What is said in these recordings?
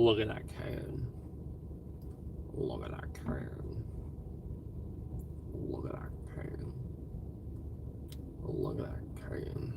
Look at that can. Look at that can. Look at that can. Look at that can.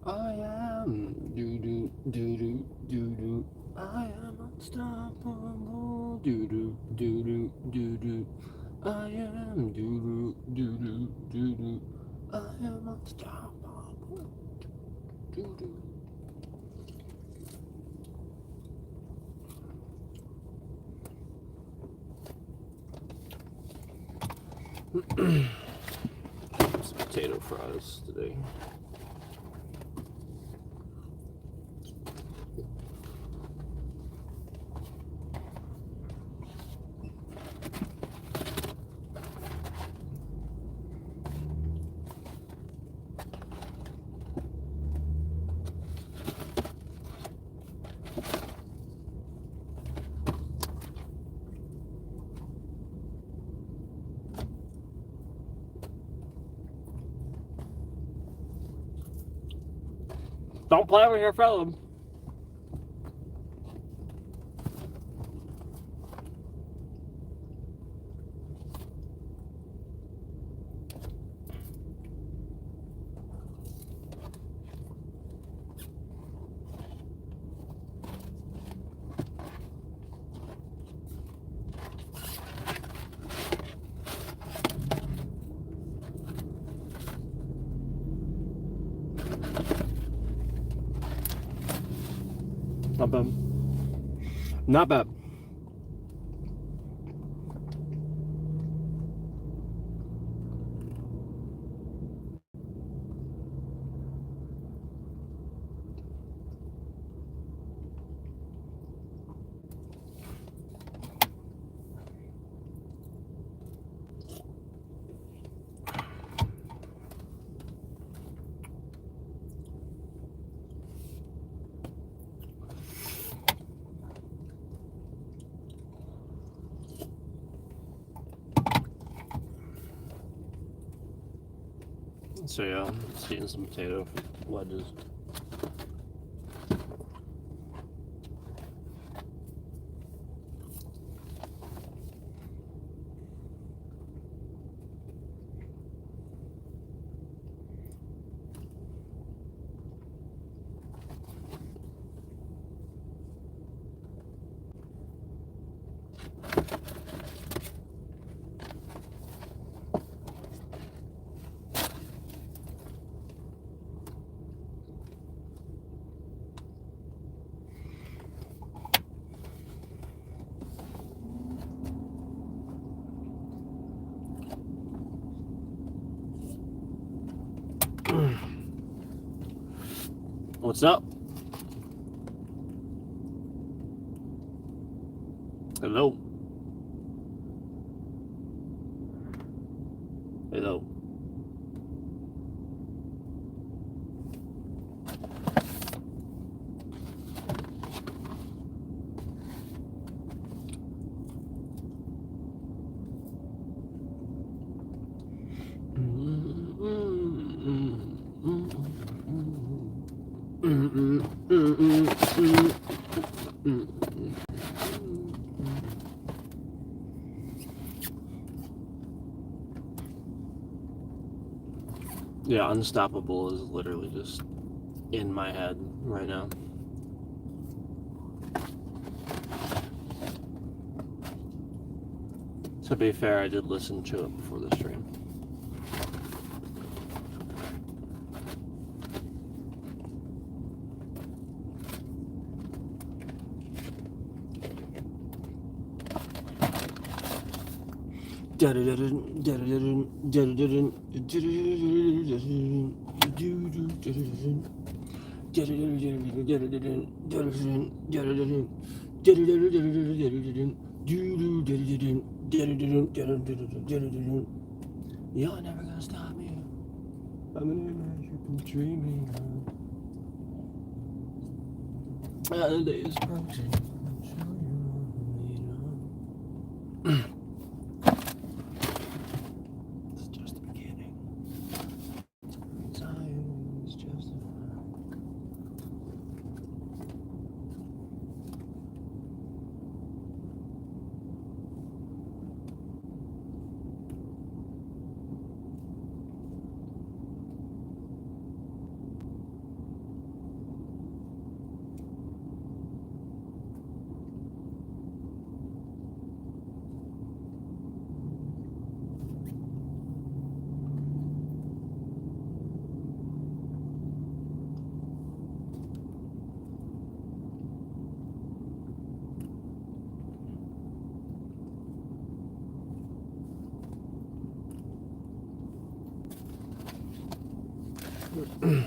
I am do do do do do do. I am unstoppable. Do do do do do do. I am do do do do do do. I am unstoppable. Do do. Some potato fries today. Don't play with your phone. Not bad. Not bad. So yeah, just eating some potato wedges. What's up? Hello. Hello. Yeah, Unstoppable is literally just in my head right now. To be fair, I did listen to it before the stream. You're never gonna stop me. I'm an image you've been dreaming of. And the day is approaching. It's just the beginning. Time is just a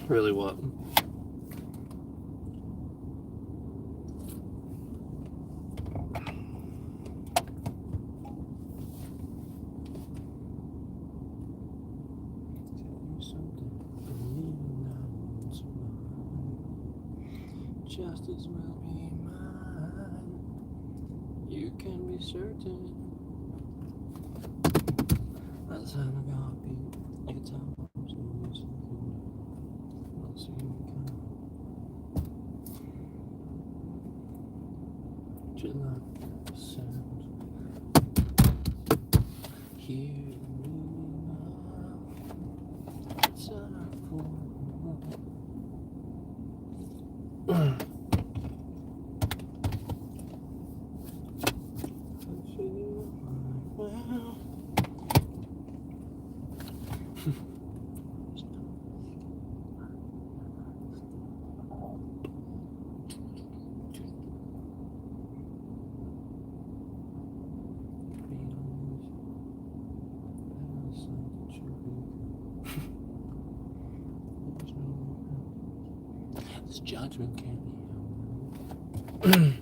really what? Just as well be mine. You can be certain. By the time I got beat, your time was always looking. I'll see you again. July sound. Hear me now. It's our fault. This judgment can't be held.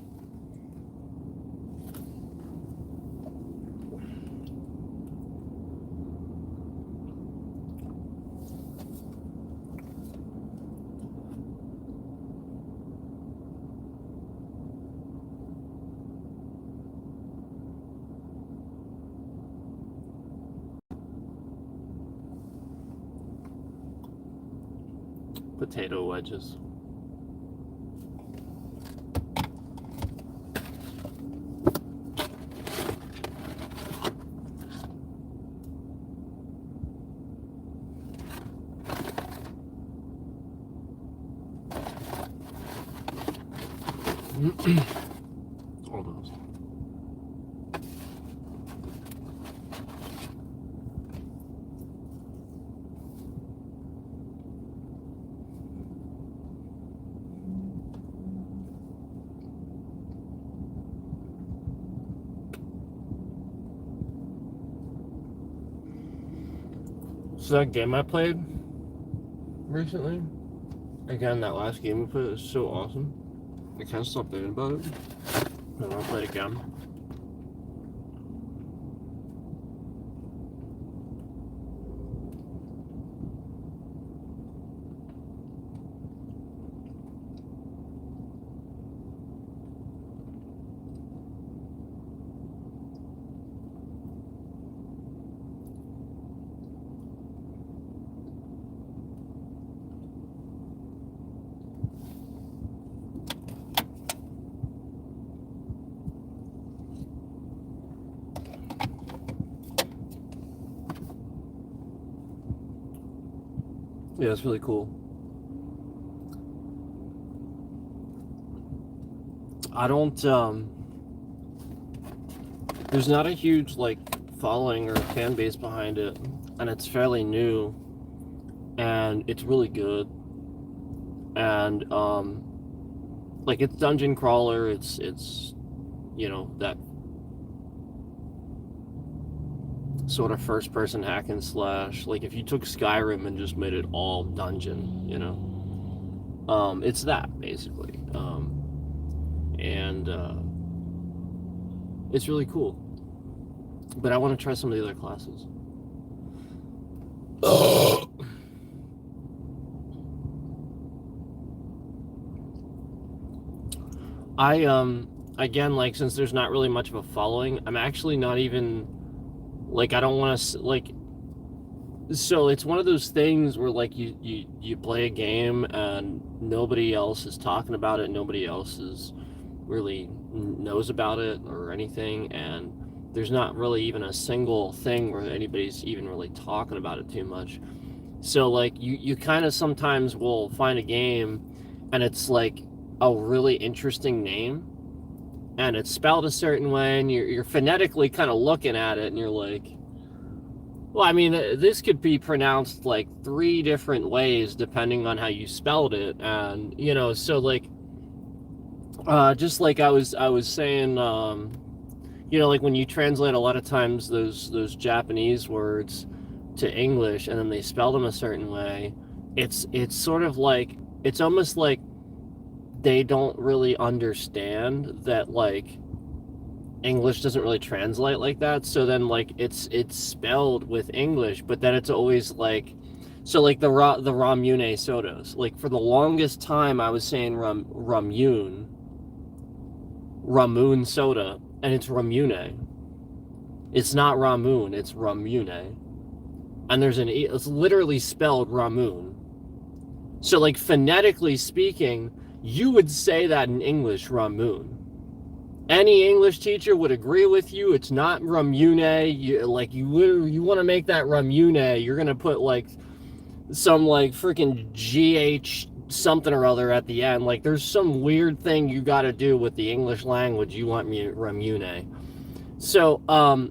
Potato wedges. All those. So that game I played recently, again, that last game we played was so awesome. I can't stop thinking about it. I want to play it again. Yeah, it's really cool. I don't, there's not a huge, like, following or fan base behind it, and it's fairly new, and it's really good, and, like, it's dungeon crawler, it's, you know, that sort of first-person hack and slash. Like if you took Skyrim and just made it all dungeon, you know, it's that basically, and it's really cool. But I want to try some of the other classes. Again, like, since there's not really much of a following, I'm actually not even, like, I don't want to, like, so it's one of those things where, like, you play a game and nobody else is talking about it, nobody else is really knows about it or anything, and there's not really even a single thing where anybody's even really talking about it too much. So, like, you kind of sometimes will find a game and it's like a really interesting name and it's spelled a certain way, and you're phonetically kind of looking at it and you're like, well, I mean, this could be pronounced like 3 different ways depending on how you spelled it. And, you know, so like, just like I was saying, you know, like when you translate a lot of times those Japanese words to English and then they spell them a certain way, it's sort of like, it's almost like they don't really understand that, like, English doesn't really translate like that. So then, like, it's spelled with English, but then it's always like, so like the Ramune sodas, like for the longest time I was saying Ramun soda, and it's Ramune. It's not Ramun, it's Ramune. And there's an E, it's literally spelled Ramun. So, like, phonetically speaking, you would say that in English, Ramun. Any English teacher would agree with you. It's not Ramune. You want to make that Ramune, you're going to put, like, some, like, freaking GH something or other at the end. Like, there's some weird thing you got to do with the English language. You want Ramune. So,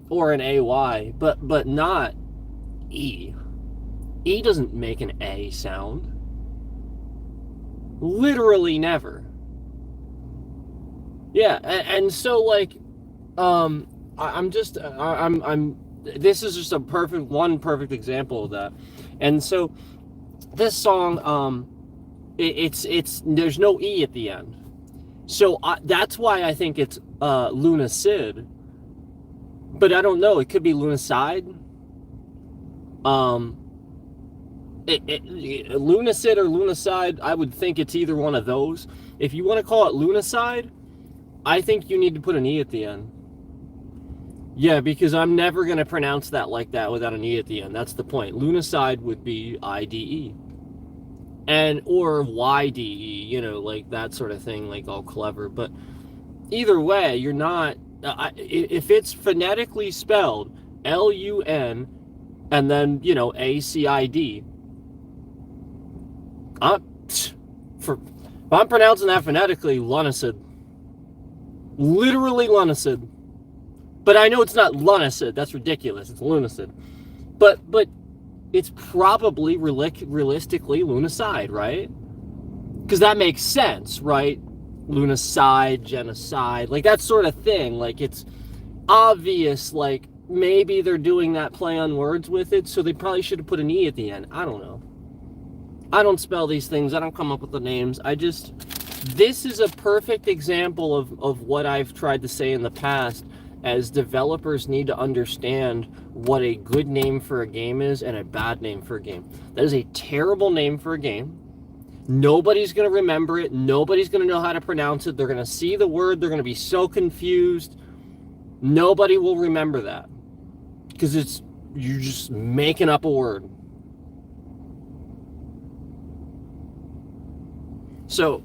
or an AY, but not E. E doesn't make an A sound. Literally never. Yeah, and so, like, I'm this is just a perfect example of that. And so this song, it's there's no E at the end. So that's why I think it's Lunacid. But I don't know, it could be Lunacide. Lunacid or Lunacide, I would think it's either one of those. If you want to call it Lunacide, I think you need to put an E at the end. Yeah, because I'm never going to pronounce that like that without an E at the end. That's the point. Lunacide would be IDE. And, or YDE, you know, like that sort of thing, like all clever. But either way, you're not, if it's phonetically spelled LUN and then, you know, ACID, if I'm pronouncing that phonetically, Lunacid. Literally Lunacid. But I know it's not Lunacid. That's ridiculous. It's Lunacid. But it's probably realistically Lunacide, right? Because that makes sense, right? Lunacide, genocide, like that sort of thing. Like, it's obvious, like, maybe they're doing that play on words with it, so they probably should have put an E at the end. I don't know. I don't spell these things. I don't come up with the names. This is a perfect example of what I've tried to say in the past, as developers need to understand what a good name for a game is and a bad name for a game. That is a terrible name for a game. Nobody's going to remember it. Nobody's going to know how to pronounce it. They're going to see the word. They're going to be so confused. Nobody will remember that. Because you're just making up a word. So,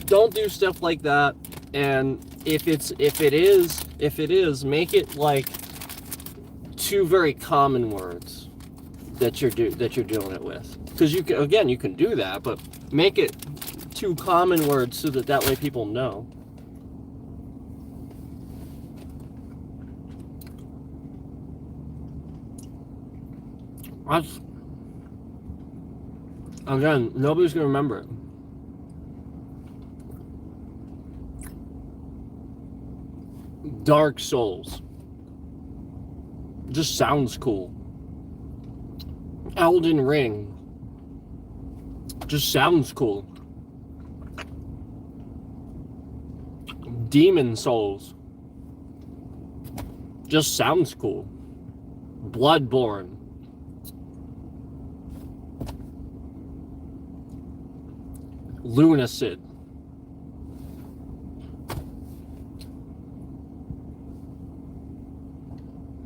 don't do stuff like that. And if it is, make it like 2 very common words that you're doing it with. Because you can do that, but make it 2 common words so that way people know. Again, nobody's gonna remember it. Dark Souls. Just sounds cool. Elden Ring. Just sounds cool. Demon Souls. Just sounds cool. Bloodborne. Lunacid.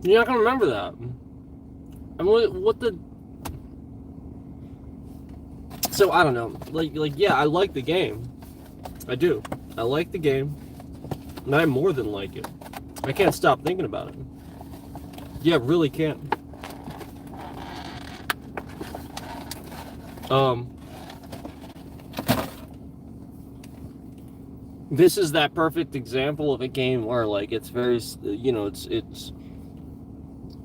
You're not gonna remember that. I mean, what the? So I don't know. Like, yeah, I like the game. I do. I like the game, and I more than like it. I can't stop thinking about it. Yeah, really can't. This is that perfect example of a game where, like, it's very, you know, it's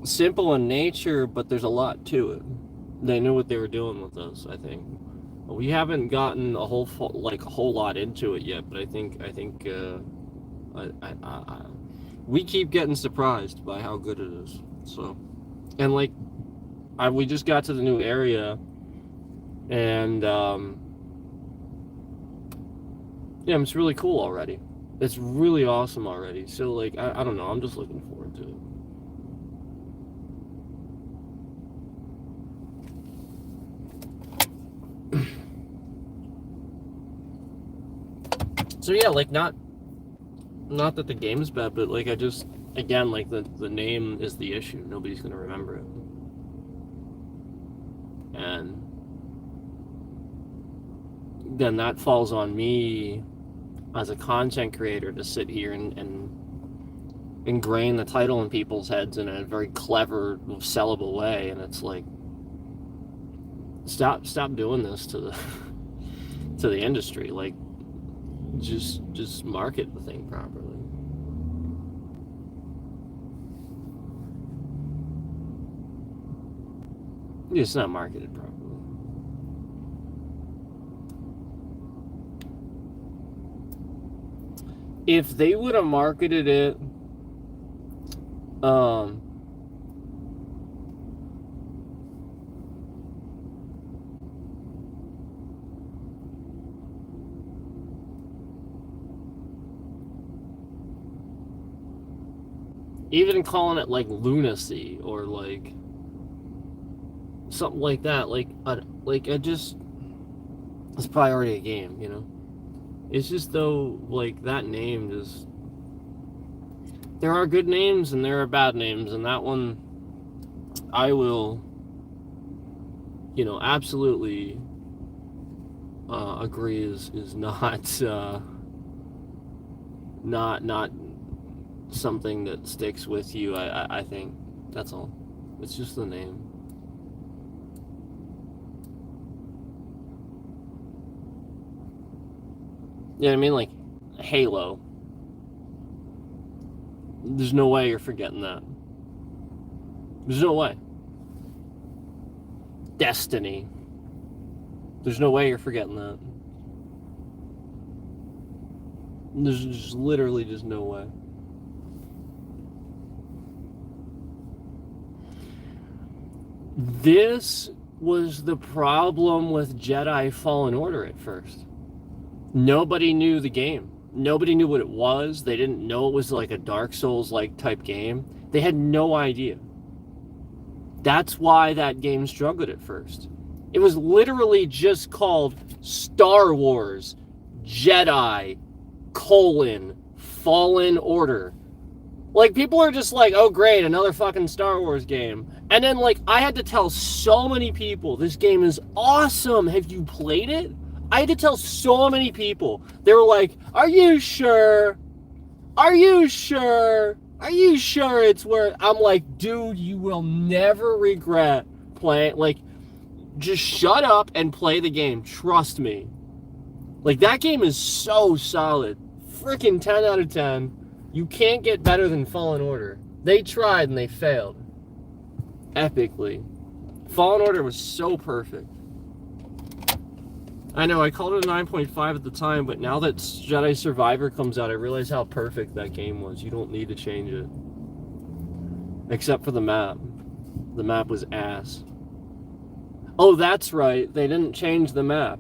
simple in nature, but there's a lot to it. They knew what they were doing with us, I think. We haven't gotten a whole lot into it yet, but I think we keep getting surprised by how good it is. So, and like, we just got to the new area, and yeah, it's really cool already. It's really awesome already. So like, I don't know. I'm just looking forward to it. So yeah, like, not that the game is bad, but like, I just, again, like, the name is the issue. Nobody's gonna remember it, and then that falls on me as a content creator to sit here and ingrain the title in people's heads in a very clever, sellable way. And it's like, stop doing this to the industry. Like, just market the thing properly. It's not marketed properly. If they would have marketed it, even calling it like lunacy or like something like that, it's probably already a game, you know. It's just, though, like, that name just, there are good names and there are bad names, and that one I will, you know, absolutely agree is not something that sticks with you. I think that's all. It's just the name. You know what I mean? Like, Halo. There's no way you're forgetting that. There's no way. Destiny. There's no way you're forgetting that. There's just literally just no way. This was the problem with Jedi Fallen Order at first. Nobody knew the game. Nobody knew what it was. They didn't know it was like a Dark Souls-like type game. They had no idea. That's why that game struggled at first. It was literally just called Star Wars Jedi Fallen Order. Like, people are just like, oh great, another fucking Star Wars game. And then, like, I had to tell so many people, this game is awesome. Have you played it? I had to tell so many people. They were like, are you sure? Are you sure? Are you sure it's worth? I'm like, dude, you will never regret playing. Like, just shut up and play the game. Trust me. Like, that game is so solid. Freaking 10 out of 10. You can't get better than Fallen Order. They tried and they failed. Epically. Fallen Order was so perfect. I know, I called it a 9.5 at the time, but now that Jedi Survivor comes out, I realize how perfect that game was. You don't need to change it. Except for the map. The map was ass. Oh, that's right. They didn't change the map.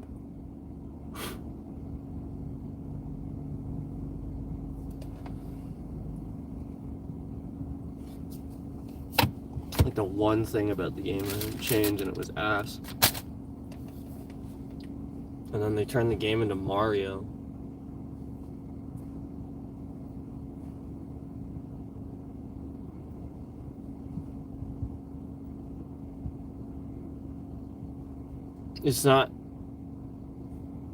Like the one thing about the game that didn't change, and it was ass. And then they turned the game into Mario. It's not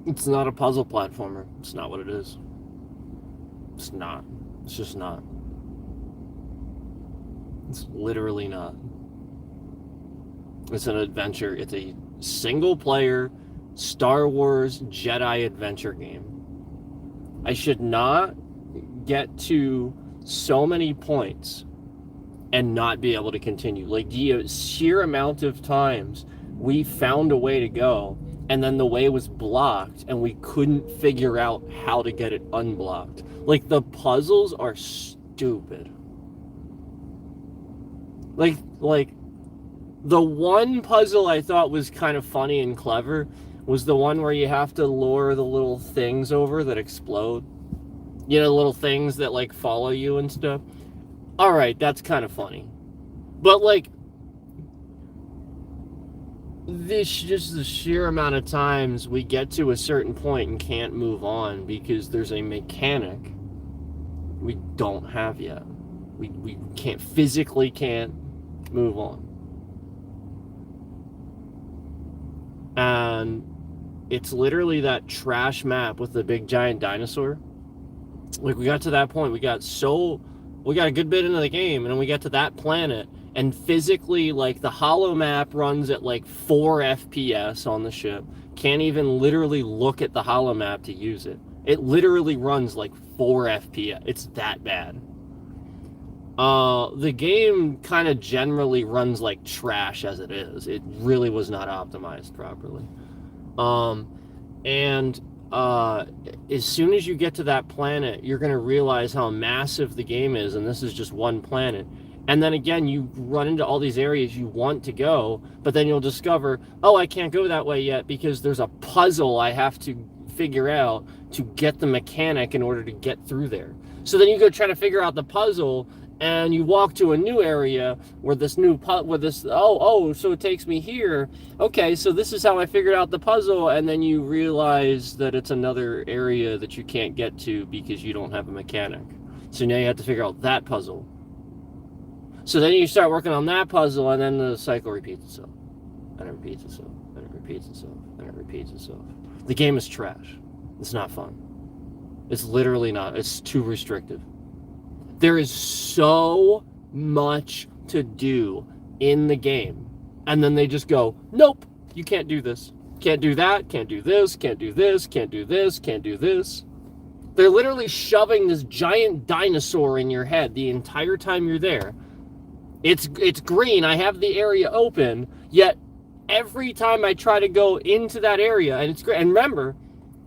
a puzzle platformer. It's not what it is. It's not. It's just not. It's literally not. It's an adventure. It's a single player Star Wars Jedi adventure game. I should not get to so many points and not be able to continue. Like the sheer amount of times we found a way to go and then the way was blocked and we couldn't figure out how to get it unblocked. Like the puzzles are stupid. Like the one puzzle I thought was kind of funny and clever was the one where you have to lure the little things over that explode. You know, little things that like follow you and stuff. All right, that's kind of funny. But like just the sheer amount of times we get to a certain point and can't move on because there's a mechanic we don't have yet. We physically can't move on. And it's literally that trash map with the big giant dinosaur. Like we got to that point, we got a good bit into the game, and then we got to that planet, and physically, like, the holo map runs at like 4 FPS on the ship. Can't even literally look at the holo map to use it. It literally runs like 4 FPS. It's that bad. The game kind of generally runs like trash as it is. It really was not optimized properly. As soon as you get to that planet, you're going to realize how massive the game is, and this is just one planet. And then again, you run into all these areas you want to go, but then you'll discover, oh, I can't go that way yet because there's a puzzle I have to figure out to get the mechanic in order to get through there. So then you go try to figure out the puzzle, and you walk to a new area where so it takes me here. Okay, so this is how I figured out the puzzle, and then you realize that it's another area that you can't get to because you don't have a mechanic. So now you have to figure out that puzzle. So then you start working on that puzzle, and then the cycle repeats itself. And it repeats itself. And it repeats itself. And it repeats itself. The game is trash. It's not fun. It's literally not. It's too restrictive. There is so much to do in the game. And then they just go, nope, you can't do this. Can't do that. Can't do this. Can't do this. Can't do this. Can't do this. They're literally shoving this giant dinosaur in your head the entire time you're there. It's green. I have the area open, yet every time I try to go into that area, and it's great. And remember,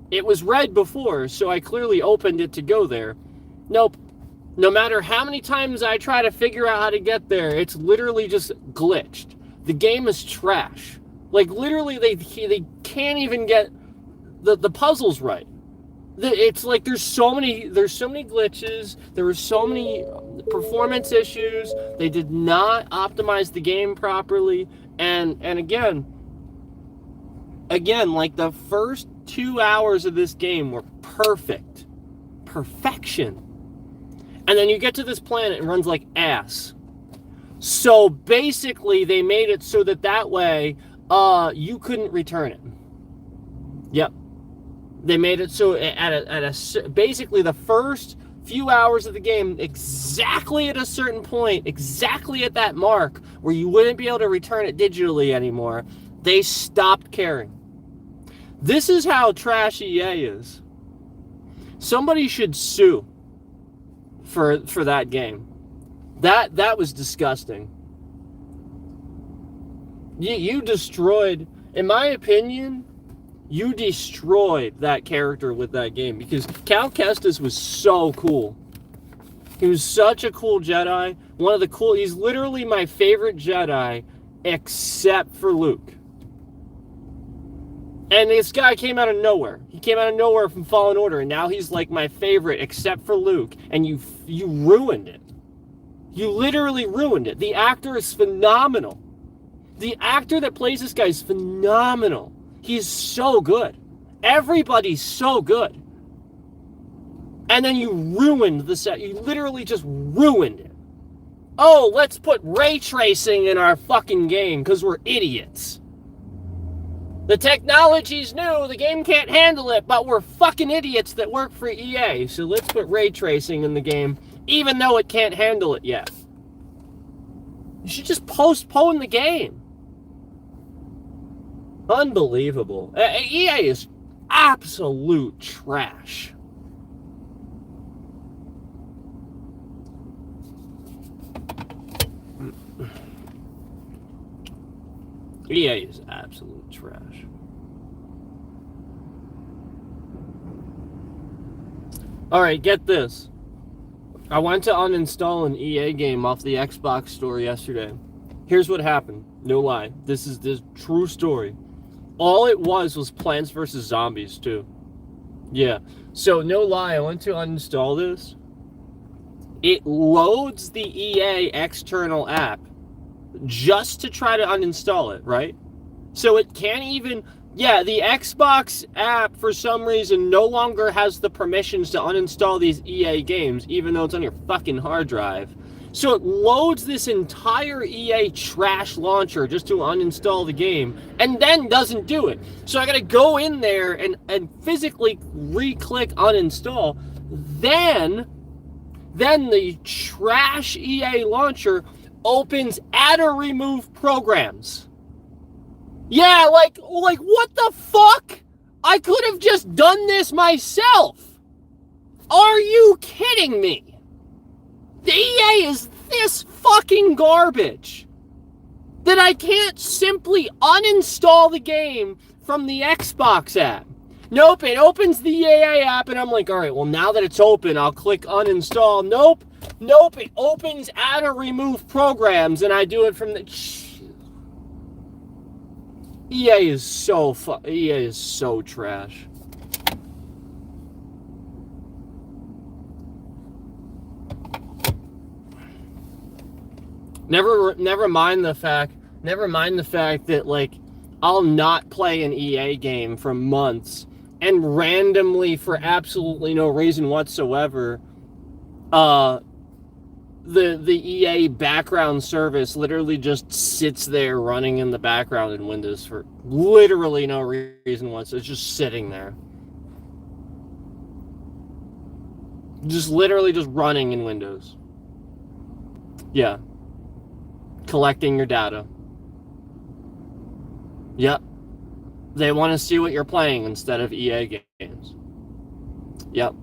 it was red before, so I clearly opened it to go there. Nope. No matter how many times I try to figure out how to get there, it's literally just glitched. The game is trash. Like, literally, they can't even get the puzzles right. It's like there's so many glitches. There were so many performance issues. They did not optimize the game properly. And again, like the first 2 hours of this game were perfect. Perfection. And then you get to this planet and it runs like ass. So basically they made it so that way you couldn't return it. Yep. They made it so basically the first few hours of the game, exactly at a certain point, exactly at that mark where you wouldn't be able to return it digitally anymore, they stopped caring. This is how trash EA is. Somebody should sue for that game. That was disgusting. You destroyed, in my opinion, you destroyed that character with that game, because Cal Kestis was so cool. He was such a cool Jedi One of the cool, he's literally my favorite Jedi, except for Luke. And this guy came out of nowhere. He came out of nowhere from Fallen Order, and now he's like my favorite, except for Luke. And you ruined it. You literally ruined it. The actor is phenomenal. The actor that plays this guy is phenomenal. He's so good. Everybody's so good. And then you ruined the set. You literally just ruined it. Oh, let's put ray tracing in our fucking game because we're idiots. The technology's new, the game can't handle it, but we're fucking idiots that work for EA. So let's put ray tracing in the game, even though it can't handle it yet. You should just postpone the game. Unbelievable. EA is absolute trash. EA is absolute trash. Alright, get this. I went to uninstall an EA game off the Xbox store yesterday. Here's what happened. No lie. This is the true story. All it was Plants vs. Zombies 2. Yeah. So, no lie, I went to uninstall this. It loads the EA external app just to try to uninstall it, right? So it can't even... Yeah, the Xbox app, for some reason, no longer has the permissions to uninstall these EA games, even though it's on your fucking hard drive. So it loads this entire EA trash launcher just to uninstall the game, and then doesn't do it. So I gotta go in there and physically re-click uninstall. Then the trash EA launcher opens add or remove programs. Yeah, like what the fuck? I could have just done this myself. Are you kidding me? The EA is this fucking garbage that I can't simply uninstall the game from the Xbox app. Nope, it opens the EA app and I'm like, all right, well, now that it's open, I'll click uninstall. Nope, it opens add or remove programs and I do it from the... EA is so trash. Never mind the fact that, like, I'll not play an EA game for months and randomly, for absolutely no reason whatsoever, the EA background service literally just sits there running in the background in Windows for literally no reason whatsoever. It's just sitting there. Just literally just running in Windows. Yeah. Collecting your data. Yep. They want to see what you're playing instead of EA games. Yep.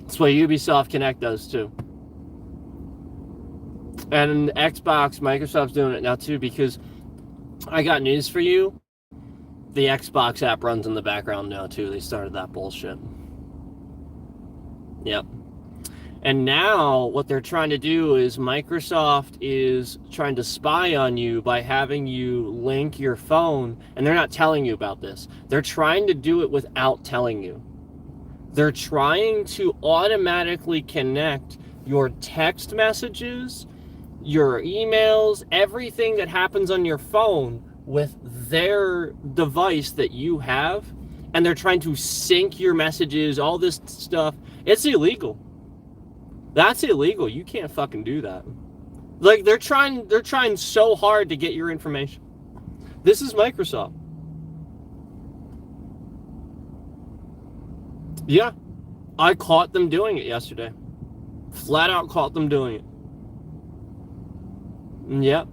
That's what Ubisoft Connect does too. And Xbox, Microsoft's doing it now too, because I got news for you. The Xbox app runs in the background now too. They started that bullshit. Yep. And now what they're trying to do is Microsoft is trying to spy on you by having you link your phone, and they're not telling you about this. They're trying to do it without telling you. They're trying to automatically connect your text messages, your emails, everything that happens on your phone with their device that you have, and they're trying to sync your messages, all this stuff. It's illegal. That's illegal. You can't fucking do that. Like, they're trying so hard to get your information. This is Microsoft. Yeah. I caught them doing it yesterday. Flat out caught them doing it. Yep.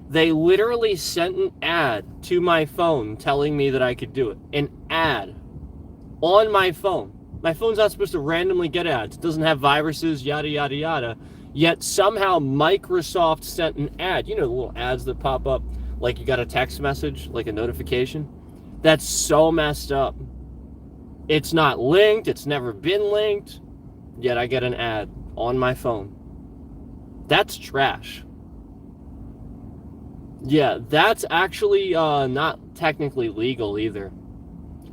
They literally sent an ad to my phone telling me that I could do it. An ad. On my phone. My phone's not supposed to randomly get ads. It doesn't have viruses, yada, yada, yada. Yet somehow Microsoft sent an ad. You know the little ads that pop up like you got a text message, like a notification? That's so messed up. It's not linked. It's never been linked. yet I get an ad on my phone. That's trash. Yeah, that's actually not technically legal either.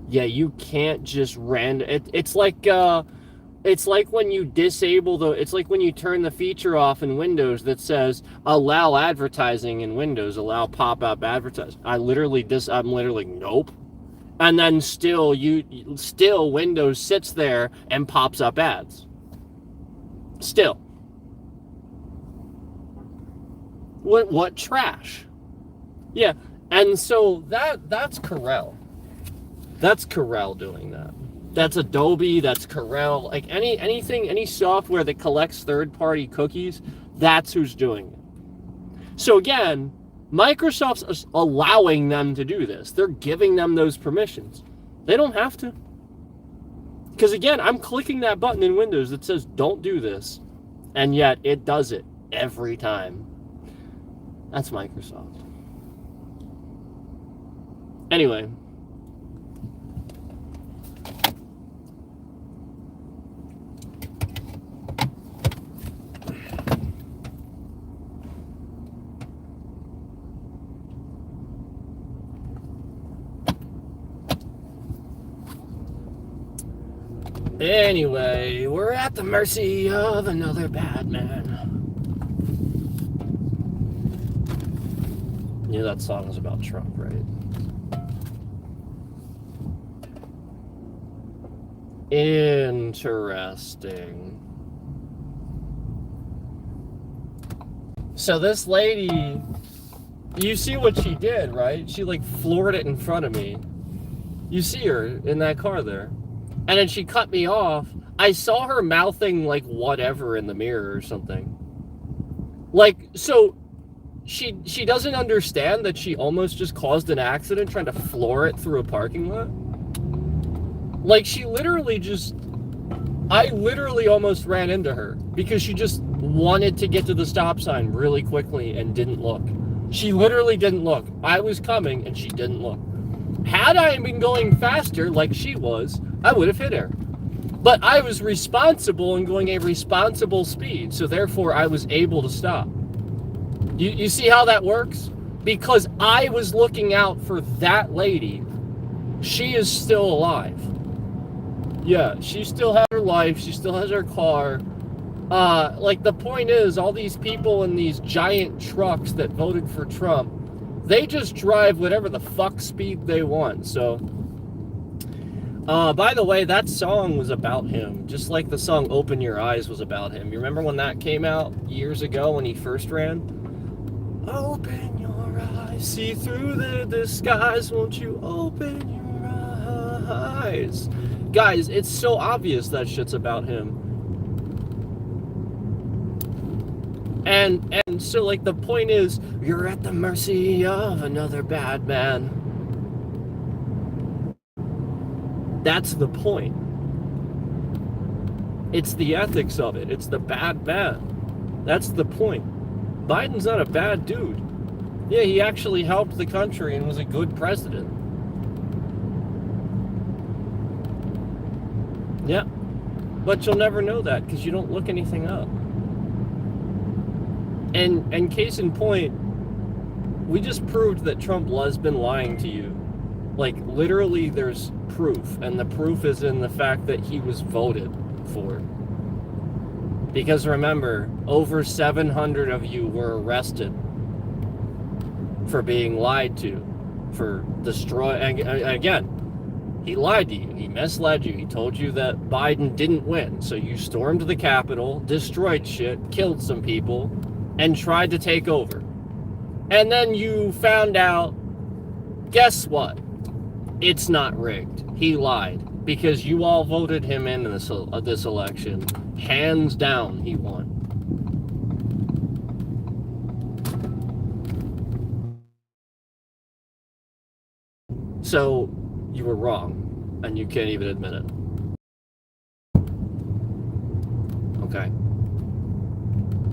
Yeah, you can't just it's like when you disable it's like when you turn the feature off in Windows that says allow advertising in Windows, allow pop-up advertising. I'm literally nope. And then still Windows sits there and pops up ads. Still. What trash? Yeah. And so that's Corel. That's Corel doing that. That's Adobe, that's Corel. Like any software that collects third-party cookies, that's who's doing it. So again, Microsoft's allowing them to do this. They're giving them those permissions. They don't have to. Because again, I'm clicking that button in Windows that says don't do this, and yet it does it every time. That's Microsoft. Anyway. Anyway, we're at the mercy of another bad man. You know that song was about Trump, right? Interesting. So this lady, you see what she did, right? She like floored it in front of me. You see her in that car there. And then she cut me off. I saw her mouthing like whatever in the mirror or something. Like, so she doesn't understand that she almost just caused an accident trying to floor it through a parking lot. Like, I literally almost ran into her because she just wanted to get to the stop sign really quickly and didn't look. She literally didn't look. I was coming and she didn't look. Had I been going faster like she was, I would have hit her. But I was responsible and going a responsible speed, so therefore I was able to stop. You see how that works? Because I was looking out for that lady. She is still alive. Yeah, she still has her life. She still has her car. Like, the point is, all these people in these giant trucks that voted for Trump, they just drive whatever the fuck speed they want. So, by the way, that song was about him. Just like the song Open Your Eyes was about him. You remember when that came out years ago when he first ran? Open your eyes, see through the disguise. Won't you open your eyes? Guys, it's so obvious that shit's about him. And so, like, the point is, you're at the mercy of another bad man. That's the point. It's the ethics of it. It's the bad man. That's the point. Biden's not a bad dude. Yeah, he actually helped the country and was a good president. Yeah. But you'll never know that because you don't look anything up. And case in point, we just proved that Trump has been lying to you. Like, literally, there's proof. And the proof is in the fact that he was voted for. Because remember, over 700 of you were arrested for being lied to, for destroying. Again, he lied to you. He misled you. He told you that Biden didn't win. So you stormed the Capitol, destroyed shit, killed some people, and tried to take over. And then you found out, guess what? It's not rigged. He lied. Because you all voted him in this election. Hands down, he won. So, you were wrong. And you can't even admit it. Okay.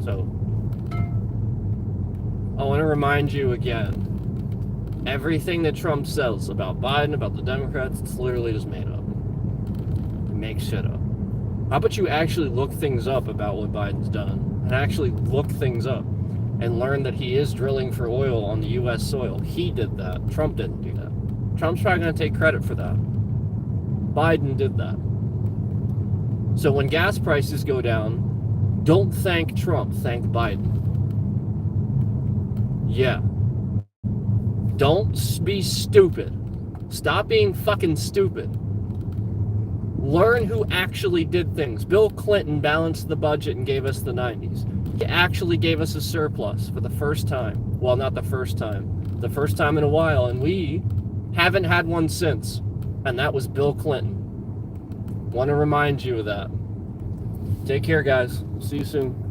So, I want to remind you again. Everything that Trump says about Biden, about the Democrats, it's literally just made up. He makes shit up. How about you actually look things up about what Biden's done and actually look things up and learn that he is drilling for oil on the U.S. soil? He did that. Trump didn't do that. Trump's probably going to take credit for that. Biden did that. So when gas prices go down, don't thank Trump, thank Biden. Yeah. Don't be stupid. Stop being fucking stupid. Learn who actually did things. Bill Clinton balanced the budget and gave us the 90s. He actually gave us a surplus for the first time. Well, not the first time. The first time in a while, and we haven't had one since. And that was Bill Clinton. Want to remind you of that. Take care, guys. See you soon.